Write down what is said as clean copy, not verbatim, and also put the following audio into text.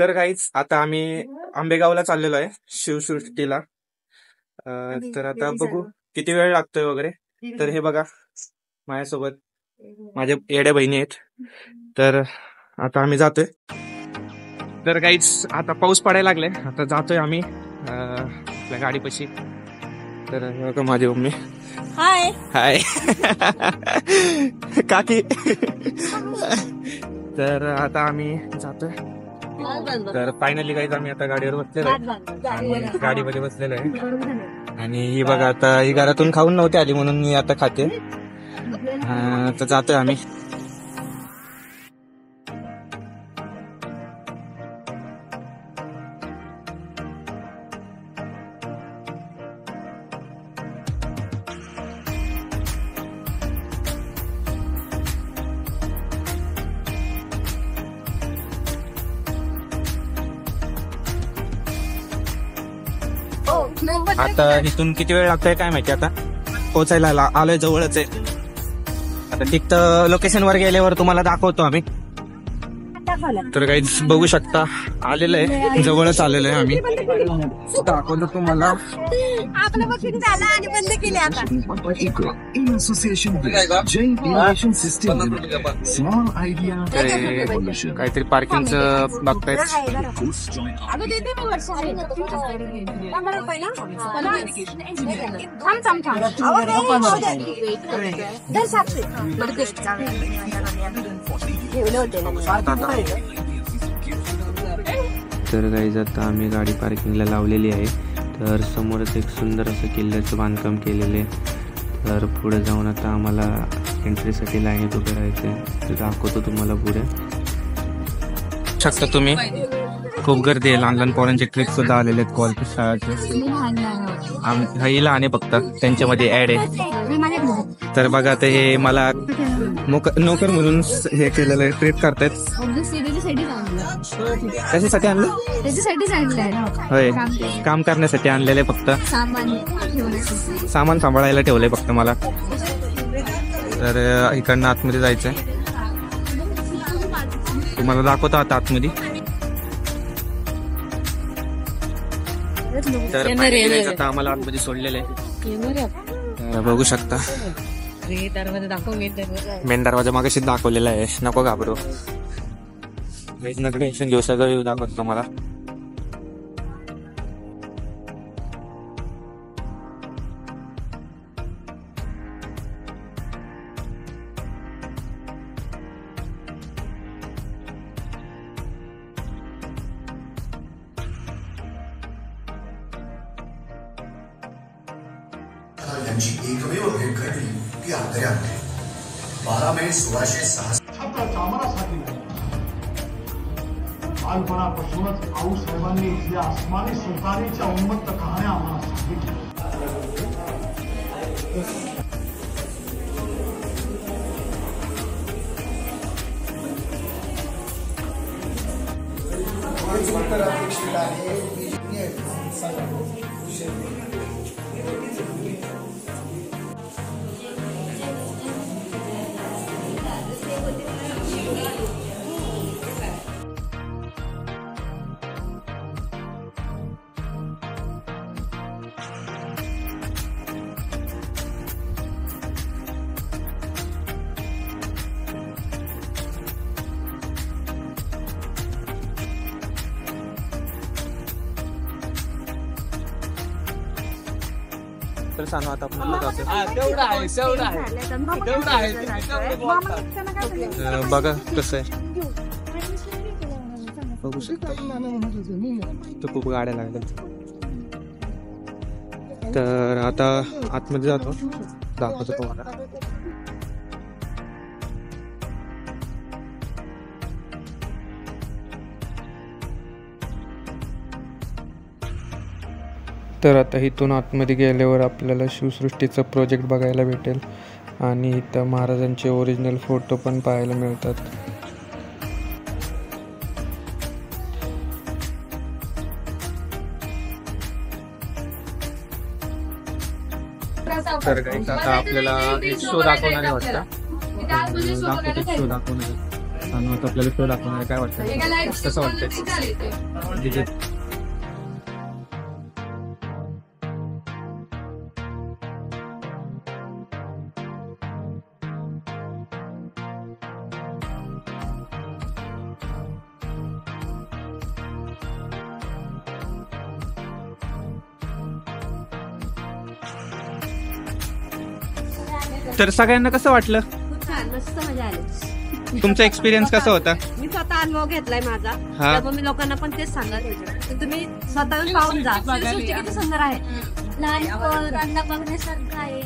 तर काहीच आता आम्ही आंबेगावला चाललेलो आहे शिवसृष्टीला. तर आता बघू किती वेळ लागतोय वगैरे. तर हे बघा माझ्यासोबत माझ्या येड्या बहिणी आहेत. तर आता आम्ही जातोय. तर काहीच आता पाऊस पडायला लागलाय. आता जातोय आम्ही आपल्या गाडीपाशी. तर माझी मम्मी हाय हाय काकी. तर आता आम्ही जातोय. तर फायनली काहीच आम्ही आता गाडीवर बसलेलो आहे. गाडीमध्ये बसलेलो आहे. आणि ही बघा आता ही घरातून खाऊन नव्हती आली म्हणून मी आता खाते. तर जातोय आम्ही. आता इथून किती वेळ लागतोय काय माहिती. आता पोहोचायला आलोय, जवळच आहे. आता तिथं लोकेशन वर गेल्यावर तुम्हाला दाखवतो आम्ही. तर काही बघू शकता आलेलं आहे, जवळच आलेलं आहे आम्ही. दाखवतो तुम्हाला. आपलं बुकिंग झालं आणि बंद केले आता. काहीतरी पार्किंगचं बघतायत. तर गाईज आता आम्ही गाडी पार्किंगला लावलेली आहे. तर समोरच एक सुंदर असं किल्ल्याचं बांधकाम केलेले. तर पुढे जाऊन आता आम्हाला एंट्रीसाठी लाईनीत उभे राहायचे. ते दाखवतो तुम्हाला पुढे. शकता तुम्ही खूप गर्दी आहे. लहान लहान पोरांचे ट्रिप सुद्धा आलेले आहेत कॉलेज शाळेचे. ही लहान आहे फक्त, त्यांच्यामध्ये ऍड आहे. तर बघा ते हे मला नोकर म्हणून हे केलेलं आहे, ट्रीट करतायत. कशासाठी आणलं? होय, काम करण्यासाठी आणलेलं आहे फक्त. सामान सांभाळायला ठेवलंय फक्त मला. तर इकडनं आतमध्ये जायचंय. तुम्हाला दाखवतो आता आतमध्ये. तर आता आम्हाला आतमध्ये सोडलेलं आहे. बघू शकता मेन दरवाजा मागाशी दाखवलेला आहे. नको घाबरू, टेन्शन घेऊ, सगळं दाखवतो मला. यांची एकमेव भेट घडली ती आग्र्यामध्ये 12 मे 1666. बालपणापासूनच आऊसाहेबांनी इथल्या आसमानी सुलतानीच्या उन्मत्त कहाण्या आम्हाला सांगितल्या. तर सांगा आता आपण बघा कसं आहे. बघू शकता तर खूप गाड्या लागल्या. तर आता आतमध्ये जातो, दाखवतो तुम्हाला. तर आता इथून आतमध्ये गेल्यावर आपल्याला शिवसृष्टीचा प्रोजेक्ट बघायला भेटेल. आणि इथं महाराजांचे ओरिजिनल फोटो पण पाहायला मिळतात. तर आता आपल्याला शो दाखवणारे वाटतं. शो दाखवणार. आणि आता आपल्याला तो दाखवणार काय वाटतं कसं वाटतंय. तर सगळ्यांना कसं वाटलं, खूप छान, मस्त मजा आली. तुमचा एक्सपिरियन्स कसा होता? मी स्वतः अनुभव घेतलाय माझा, हा. त्यामुळे मी लोकांना पण तेच सांगत होते की तुम्ही स्वतःहून पाहून जा. शिवसृष्टी किती सुंदर आहे. लहान पोरांना बघण्यासारखं आहे.